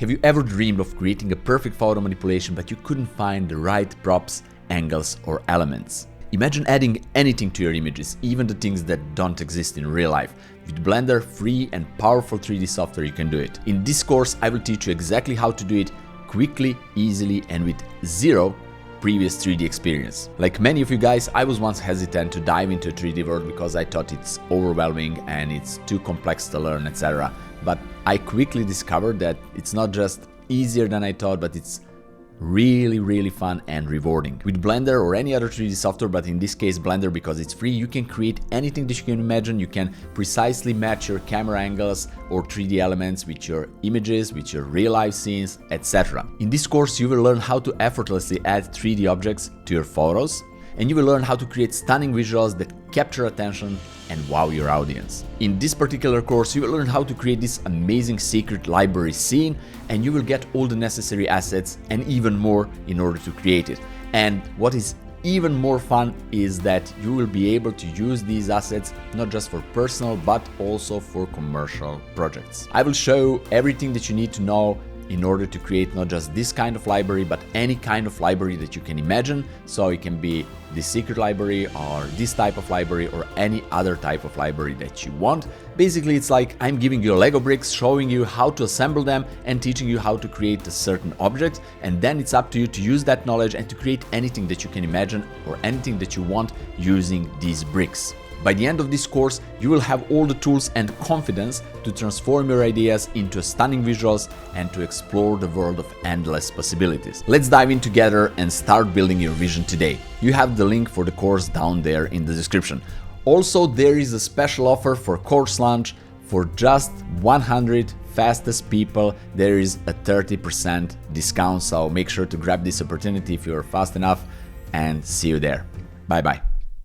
Have you ever dreamed of creating a perfect photo manipulation but you couldn't find the right props, angles or elements? Imagine adding anything to your images, even the things that don't exist in real life. With Blender, free and powerful 3D software, you can do it. In this course, I will teach you exactly how to do it quickly, easily and with zero previous 3D experience. Like many of you guys, I was once hesitant to dive into a 3D world because I thought it's overwhelming and it's too complex to learn, etc. But I quickly discovered that it's not just easier than I thought, but it's really fun and rewarding. With Blender or any other 3D software, but in this case Blender because it's free, you can create anything that you can imagine. You can precisely match your camera angles or 3D elements with your images, with your real life scenes, etc. In this course you will learn how to effortlessly add 3D objects to your photos, and you will learn how to create stunning visuals that capture attention and wow your audience. In this particular course, you will learn how to create this amazing secret library scene, and you will get all the necessary assets and even more in order to create it. And what is even more fun is that you will be able to use these assets not just for personal but also for commercial projects. I will show everything that you need to know in order to create not just this kind of library, but any kind of library that you can imagine. So it can be this secret library or this type of library or any other type of library that you want. Basically, it's like I'm giving you Lego bricks, showing you how to assemble them and teaching you how to create a certain object. And then it's up to you to use that knowledge and to create anything that you can imagine or anything that you want using these bricks. By the end of this course, you will have all the tools and confidence to transform your ideas into stunning visuals and to explore the world of endless possibilities. Let's dive in together and start building your vision today. You have the link for the course down there in the description. Also, there is a special offer for course launch. For just 100 fastest people, there is a 30% discount, so make sure to grab this opportunity if you're fast enough, and see you there. Bye bye.